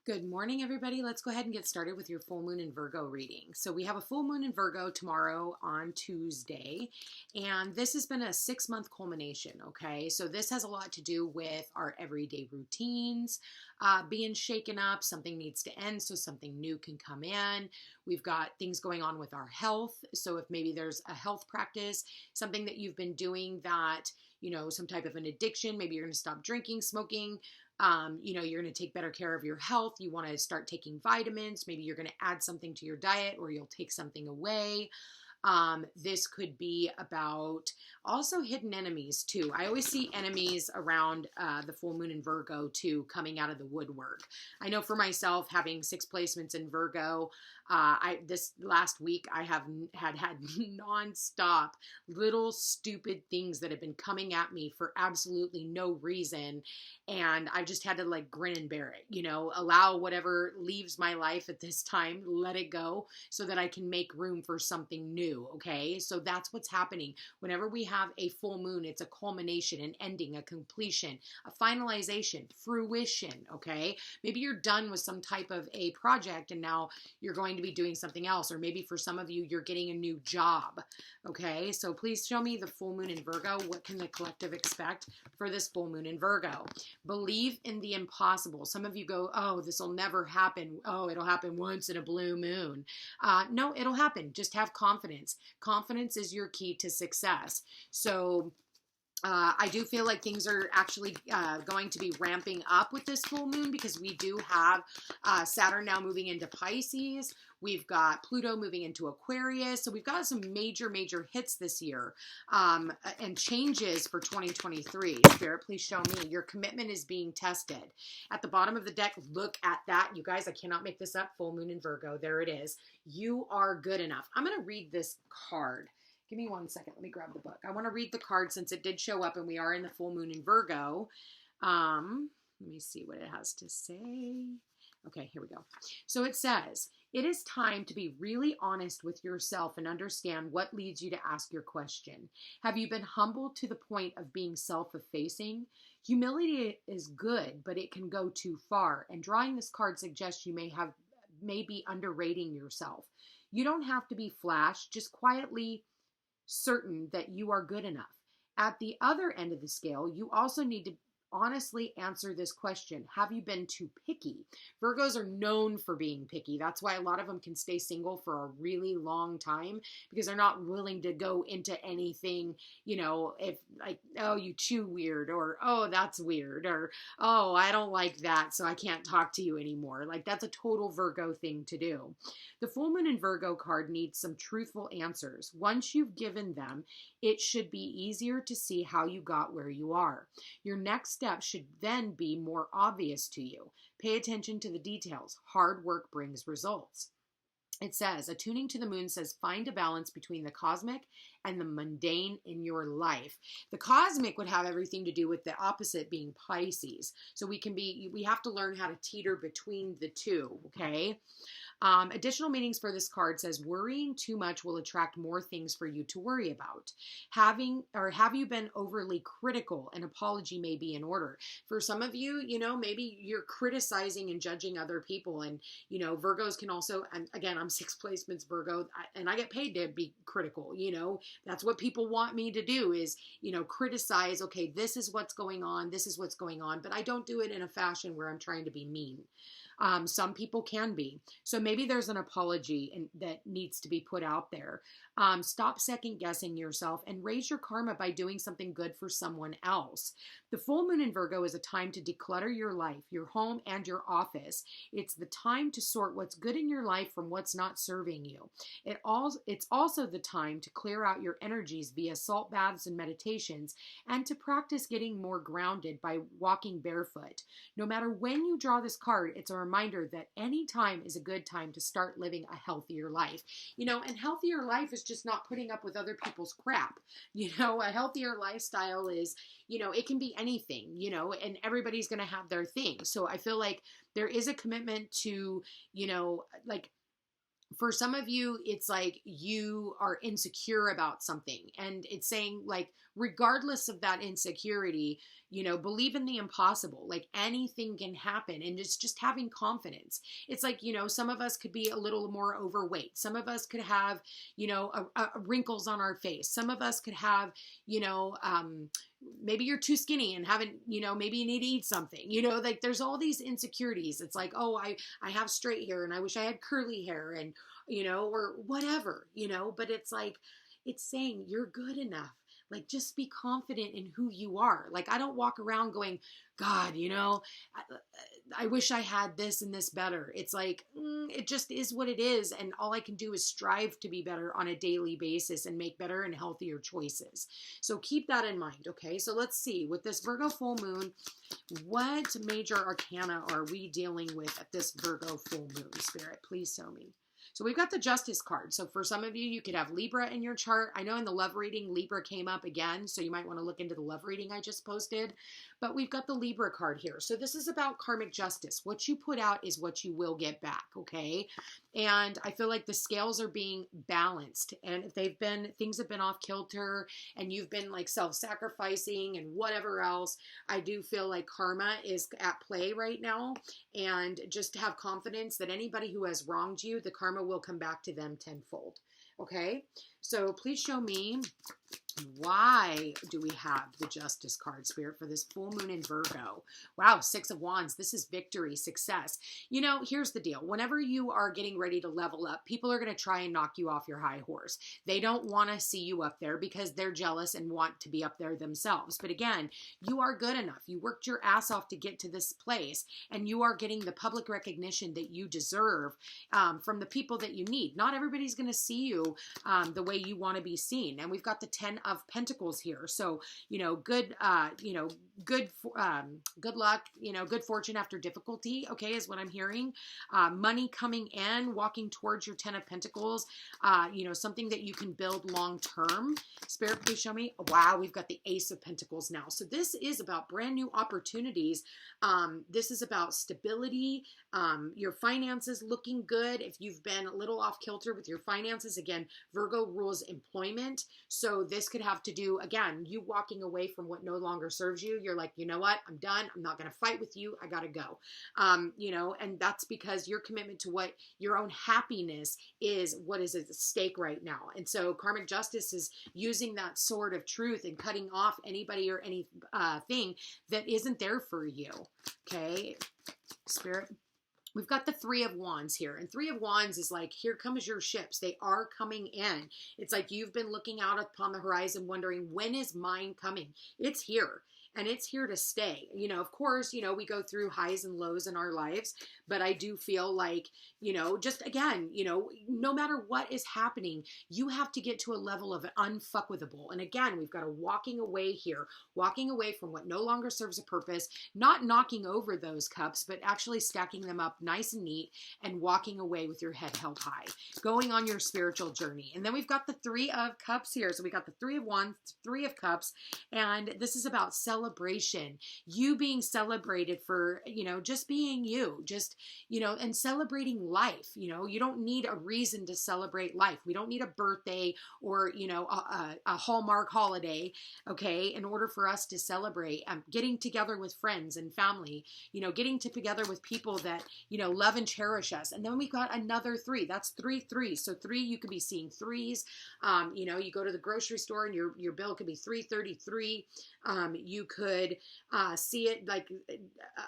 Good morning, everybody. Let's go ahead and get started with your full moon in Virgo reading. So we have a full moon in Virgo tomorrow on Tuesday, and this has been a 6-month culmination, okay? So this has a lot to do with our everyday routines being shaken up. Something needs to end so something new can come in. We've got things going on with our health. So if maybe there's a health practice, something that you've been doing that, some type of an addiction, maybe you're going to stop drinking, smoking, you're going to take better care of your health. You want to start taking vitamins. Maybe you're going to add something to your diet or you'll take something away. This could be about also hidden enemies too. I always see enemies around the full moon in Virgo too, coming out of the woodwork. I know for myself, having 6 placements in Virgo, this last week I have had nonstop little stupid things that have been coming at me for absolutely no reason, and I've just had to like grin and bear it. Allow whatever leaves my life at this time, let it go, so that I can make room for something new. Okay, so that's what's happening whenever we have a full moon. It's a culmination, an ending, a completion, a finalization, fruition. Okay, maybe you're done with some type of a project and now you're going to be doing something else, or maybe for some of you, you're getting a new job. Okay, so please show me the full moon in Virgo. What can the collective expect for this full moon in Virgo? Believe in the impossible. Some of you go, oh, this will never happen. Oh, it'll happen once in a blue moon. No, it'll happen. Just have confidence. Confidence is your key to success. So I do feel like things are actually going to be ramping up with this full moon, because we do have Saturn now moving into Pisces. We've got Pluto moving into Aquarius. So we've got some major hits this year and changes for 2023. Spirit, please show me. Your commitment is being tested. At the bottom of the deck, look at that. You guys, I cannot make this up. Full moon in Virgo. There it is. You are good enough. I'm going to read this card. Give me 1 second. Let me grab the book. I want to read the card since it did show up and we are in the full moon in Virgo. Let me see what it has to say. Okay, here we go. So it says, it is time to be really honest with yourself and understand what leads you to ask your question. Have you been humbled to the point of being self-effacing? Humility is good, but it can go too far. And drawing this card suggests you may be underrating yourself. You don't have to be flash, just quietly certain that you are good enough. At the other end of the scale, you also need to honestly answer this question. Have you been too picky? Virgos are known for being picky. That's why a lot of them can stay single for a really long time, because they're not willing to go into anything, if like, oh, you chew weird, or oh, that's weird, or oh, I don't like that, so I can't talk to you anymore. Like, that's a total Virgo thing to do. The full moon in Virgo card needs some truthful answers. Once you've given them, it should be easier to see how you got where you are. Your next step should then be more obvious to you. Pay attention to the details. Hard work brings results. It says, attuning to the moon says, find a balance between the cosmic and the mundane in your life. The cosmic would have everything to do with the opposite being Pisces. So we have to learn how to teeter between the two, okay? Additional meanings for this card says, worrying too much will attract more things for you to worry about. Have you been overly critical? An apology may be in order. For some of you, maybe you're criticizing and judging other people. And, Virgos can also, and again, I'm 6 placements Virgo, and I get paid to be critical. That's what people want me to do is, criticize. Okay, this is what's going on. This is what's going on. But I don't do it in a fashion where I'm trying to be mean. Some people can be. So maybe there's an apology that needs to be put out there. Stop second guessing yourself and raise your karma by doing something good for someone else. The full moon in Virgo is a time to declutter your life, your home, and your office. It's the time to sort what's good in your life from what's not serving you. It's also the time to clear out your energies via salt baths and meditations, and to practice getting more grounded by walking barefoot. No matter when you draw this card, it's a reminder that any time is a good time to start living a healthier life. And healthier life is just not putting up with other people's crap. A healthier lifestyle is, it can be anything, and everybody's going to have their thing. So I feel like there is a commitment to, for some of you, it's like you are insecure about something, and it's saying like, regardless of that insecurity, you know, believe in the impossible. Like anything can happen, and it's just having confidence. It's like, you know, some of us could be a little more overweight. Some of us could have, you know, wrinkles on our face. Some of us could have, you know, maybe you're too skinny and haven't, you know, maybe you need to eat something, you know, like there's all these insecurities. It's like, oh, I have straight hair and I wish I had curly hair, and, you know, or whatever, you know, but it's like, it's saying you're good enough. Like, just be confident in who you are. Like, I don't walk around going, God, you know, I wish I had this and this better. It's like, it just is what it is. And all I can do is strive to be better on a daily basis and make better and healthier choices. So keep that in mind. Okay. So let's see, with this Virgo full moon, what major arcana are we dealing with at this Virgo full moon? Spirit, please show me. So we've got the Justice card. So for some of you, you could have Libra in your chart. I know in the love reading, Libra came up again, so you might want to look into the love reading I just posted. But we've got the Libra card here. So this is about karmic justice. What you put out is what you will get back, okay? And I feel like the scales are being balanced. And if things have been off kilter and you've been like self-sacrificing and whatever else, I do feel like karma is at play right now. And just to have confidence that anybody who has wronged you, the karma will come back to them tenfold. Okay, so please show me, why do we have the Justice card, Spirit, for this full moon in Virgo? Wow, Six of Wands. This is victory, success. You know, here's the deal. Whenever you are getting ready to level up, people are going to try and knock you off your high horse. They don't want to see you up there because they're jealous and want to be up there themselves. But again, you are good enough. You worked your ass off to get to this place, and you are getting the public recognition that you deserve from the people that you need. Not everybody's going to see you the way you want to be seen. And we've got the 10 of Pentacles here. So, you know, good luck, you know, good fortune after difficulty, okay, is what I'm hearing. Money coming in, walking towards your 10 of Pentacles, you know, something that you can build long term. Spirit, please show me. Wow, we've got the Ace of Pentacles now. So this is about brand new opportunities. This is about stability, your finances looking good. If you've been a little off kilter with your finances, again, Virgo rules employment. So this could have to do, again, you walking away from what no longer serves you. You're like, you know what? I'm done. I'm not going to fight with you. I got to go. You know, and that's because your commitment to what your own happiness is, what is at stake right now. And so karmic justice is using that sword of truth and cutting off anybody or anything that isn't there for you. Okay, Spirit. We've got the Three of Wands here, and Three of Wands is like, here comes your ships. They are coming in. It's like you've been looking out upon the horizon wondering, when is mine coming? It's here. And it's here to stay. You know, of course, you know, we go through highs and lows in our lives, but I do feel like, you know, just again, you know, no matter what is happening, you have to get to a level of unfuckwithable. And again, we've got a walking away here, walking away from what no longer serves a purpose, not knocking over those cups, but actually stacking them up nice and neat and walking away with your head held high, going on your spiritual journey. And then we've got the Three of Cups here. So we got the Three of Wands, Three of Cups, and this is about celebration, you being celebrated for, you know, just being you, just, you know, and celebrating life. You know, you don't need a reason to celebrate life. We don't need a birthday or, you know, a Hallmark holiday, okay, in order for us to celebrate. Getting together with friends and family, you know, getting together with people that, you know, love and cherish us. And then we got another three. That's 3 3. So 3, you could be seeing threes. You know, you go to the grocery store and your bill could be $3.33. You could see it like,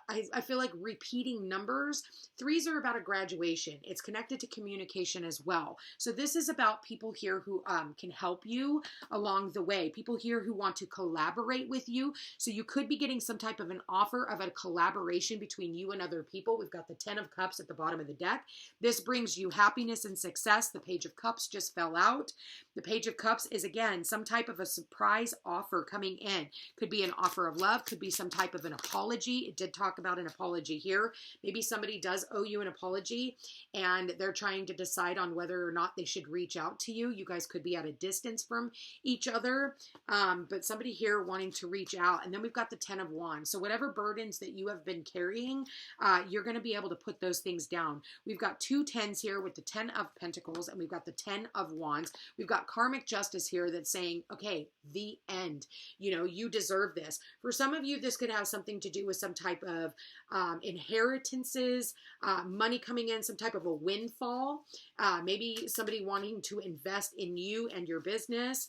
I feel like repeating numbers. 3s are about a graduation. It's connected to communication as well. So this is about people here who can help you along the way. People here who want to collaborate with you. So you could be getting some type of an offer of a collaboration between you and other people. We've got the 10 of Cups at the bottom of the deck. This brings you happiness and success. The Page of Cups just fell out. The Page of Cups is, again, some type of a surprise offer coming in. Could be an offer of love, could be some type of an apology. It did talk about an apology here. Maybe somebody does owe you an apology and they're trying to decide on whether or not they should reach out to you. You guys could be at a distance from each other, but somebody here wanting to reach out. And then we've got the 10 of Wands. So whatever burdens that you have been carrying, you're going to be able to put those things down. We've got two tens here with the 10 of Pentacles, and we've got the 10 of Wands. We've got karmic justice here that's saying, okay, the end. You know, you deserve this. For some of you, this could have something to do with some type of inheritances, money coming in, some type of a windfall, maybe somebody wanting to invest in you and your business.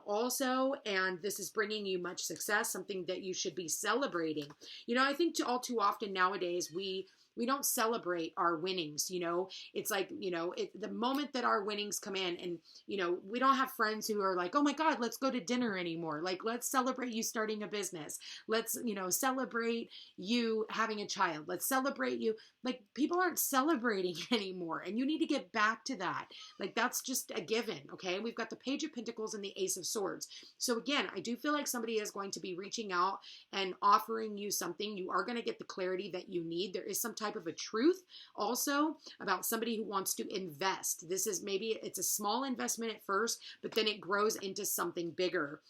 Also, and this is bringing you much success, something that you should be celebrating. You know, I think all too often nowadays, we don't celebrate our winnings. You know, it's like, you know, the moment that our winnings come in, and, you know, we don't have friends who are like, oh my God, let's go to dinner anymore. Like, let's celebrate you starting a business. Let's, you know, celebrate you having a child. Let's celebrate you. Like, people aren't celebrating anymore, and you need to get back to that. Like, that's just a given. Okay. We've got the Page of Pentacles and the Ace of Swords. So again, I do feel like somebody is going to be reaching out and offering you something. You are going to get the clarity that you need. There is some type of a truth also about somebody who wants to invest. This is maybe it's a small investment at first, but then it grows into something bigger.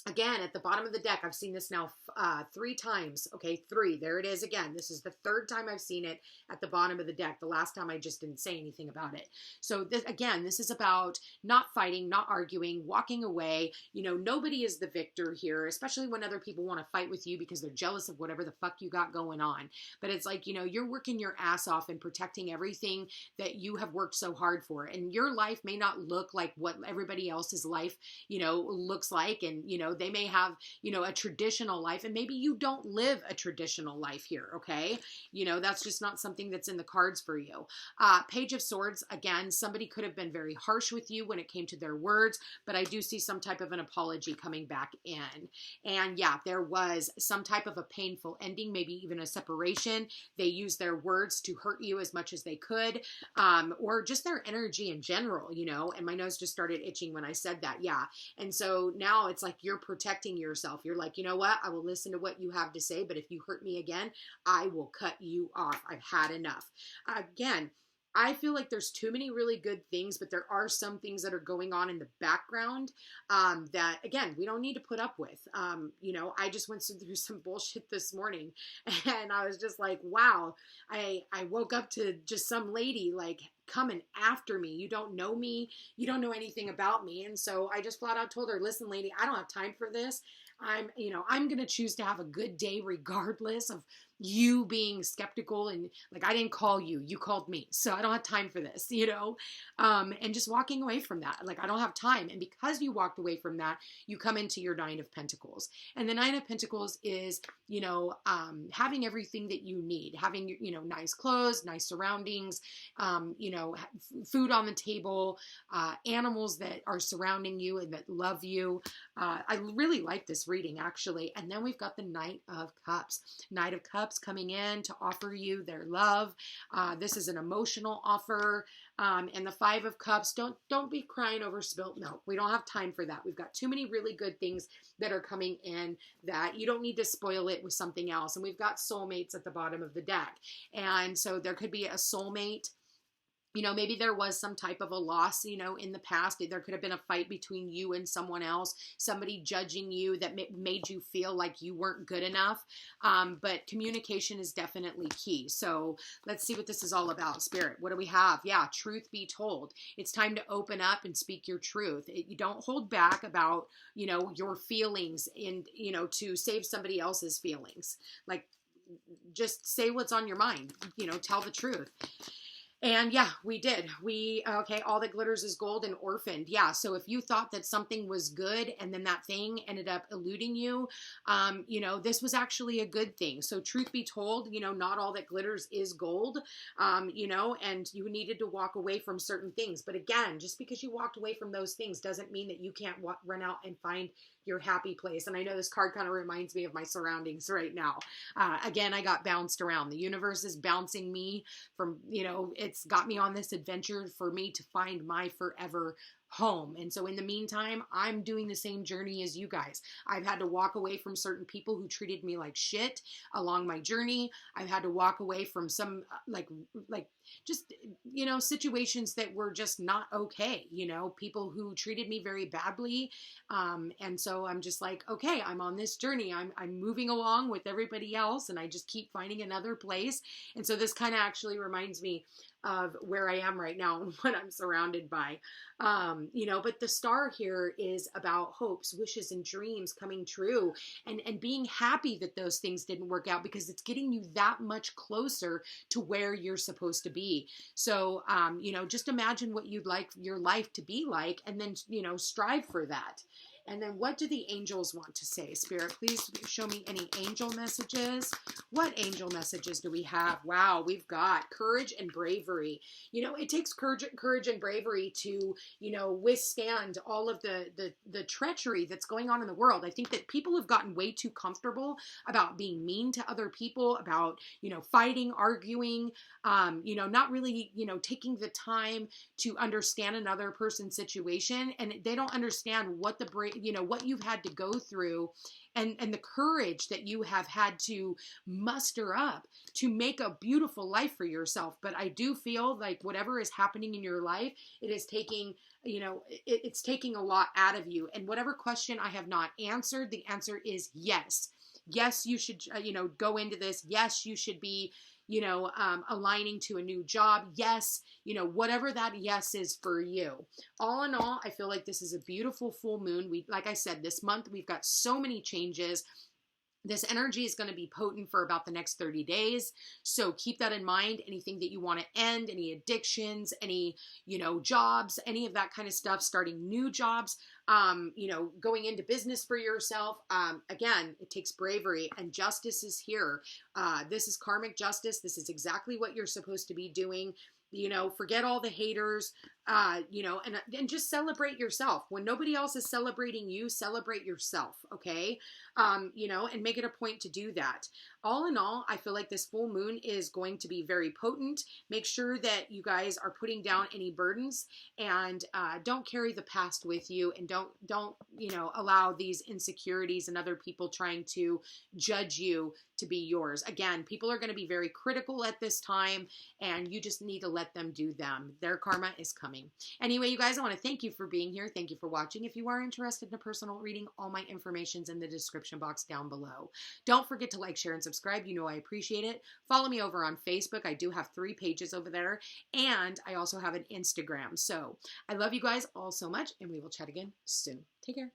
Again, at the bottom of the deck, I've seen this now 3 times. Okay, 3. There it is again. This is the 3rd time I've seen it at the bottom of the deck. The last time I just didn't say anything about it. So this, again, this is about not fighting, not arguing, walking away. You know, nobody is the victor here, especially when other people want to fight with you because they're jealous of whatever the fuck you got going on. But it's like, you know, you're working your ass off and protecting everything that you have worked so hard for. And your life may not look like what everybody else's life, you know, looks like. And, you know, they may have, you know, a traditional life, and maybe you don't live a traditional life here. Okay. You know, that's just not something that's in the cards for you. Page of Swords. Again, somebody could have been very harsh with you when it came to their words, but I do see some type of an apology coming back in. And yeah, there was some type of a painful ending, maybe even a separation. They used their words to hurt you as much as they could, or just their energy in general, you know, and my nose just started itching when I said that. Yeah. And so now it's like you're protecting yourself. You're like, you know what? I will listen to what you have to say, but if you hurt me again, I will cut you off. I've had enough. Again, I feel like there's too many really good things, but there are some things that are going on in the background that, again, we don't need to put up with. You know, I just went through some bullshit this morning, and I was just like, wow, I woke up to just some lady like coming after me. You don't know me. You don't know anything about me. And so I just flat out told her, listen, lady, I don't have time for this. I'm going to choose to have a good day regardless of you being skeptical, and like, I didn't call you, you called me. So I don't have time for this, you know, and just walking away from that. Like, I don't have time. And because you walked away from that, you come into your 9 of Pentacles, and the 9 of Pentacles is, you know, having everything that you need, having, you know, nice clothes, nice surroundings, you know, food on the table, animals that are surrounding you and that love you. I really like this reading actually. And then we've got the Knight of Cups. Knight of Cups coming in to offer you their love. This is an emotional offer. And the 5 of Cups, don't be crying over spilt milk. We don't have time for that. We've got too many really good things that are coming in that you don't need to spoil it with something else. And we've got soulmates at the bottom of the deck. And so there could be a soulmate. You know, maybe there was some type of a loss, you know, in the past. There could have been a fight between you and someone else, somebody judging you that made you feel like you weren't good enough. But communication is definitely key. So let's see what this is all about. Spirit, what do we have? Yeah, truth be told. It's time to open up and speak your truth. You don't hold back about, you know, your feelings and, you know, to save somebody else's feelings. Like, just say what's on your mind, you know, tell the truth. And yeah, we did. Okay, all that glitters is gold and orphaned. Yeah, so if you thought that something was good and then that thing ended up eluding you, you know, this was actually a good thing. So truth be told, you know, not all that glitters is gold, you know, and you needed to walk away from certain things. But again, just because you walked away from those things doesn't mean that you can't run out and find your happy place. And I know this card kind of reminds me of my surroundings right now. Again, I got bounced around. The universe is bouncing me from, you know, it's got me on this adventure for me to find my forever home. And so in the meantime, I'm doing the same journey as you guys. I've had to walk away from certain people who treated me like shit along my journey. I've had to walk away from some like just, you know, situations that were just not okay, you know, people who treated me very badly. And so I'm just like, okay, I'm on this journey. I'm moving along with everybody else, and I just keep finding another place. And so this kind of actually reminds me of where I am right now and what I'm surrounded by. You know, but the star here is about hopes, wishes, and dreams coming true, and being happy that those things didn't work out, because it's getting you that much closer to where you're supposed to be. So, you know, just imagine what you'd like your life to be like, and then, you know, strive for that. And then what do the angels want to say? Spirit, please show me any angel messages. What angel messages do we have? Wow, we've got courage and bravery. You know, it takes courage and bravery to, you know, withstand all of the treachery that's going on in the world. I think that people have gotten way too comfortable about being mean to other people, about, you know, fighting, arguing, you know, not really, you know, taking the time to understand another person's situation. And they don't understand what you know, what you've had to go through, and the courage that you have had to muster up to make a beautiful life for yourself. But I do feel like whatever is happening in your life, it is taking, you know, it's taking a lot out of you. And whatever question I have not answered, the answer is yes. Yes, you should, you know, go into this. Yes, you should be, you know, aligning to a new job. Yes, you know, whatever that yes is for you. All in all, I feel like this is a beautiful full moon. Like I said, this month we've got so many changes. This energy is going to be potent for about the next 30 days. So keep that in mind. Anything that you want to end, any addictions, any, you know, jobs, any of that kind of stuff, starting new jobs, you know, going into business for yourself. Again, it takes bravery, and justice is here. This is karmic justice. This is exactly what you're supposed to be doing. You know, forget all the haters, you know, and just celebrate yourself. When nobody else is celebrating you, celebrate yourself, okay? You know, and make it a point to do that. All in all, I feel like this full moon is going to be very potent. Make sure that you guys are putting down any burdens, and don't carry the past with you, and don't, you know, allow these insecurities and other people trying to judge you to be yours. Again, people are going to be very critical at this time, and you just need to let them do them. Their karma is coming. Anyway, you guys, I want to thank you for being here. Thank you for watching. If you are interested in a personal reading, all my information's in the description box down below. Don't forget to like, share, and subscribe. You know I appreciate it. Follow me over on Facebook. I do have 3 pages over there, and I also have an Instagram. So I love you guys all so much, and we will chat again soon. Take care.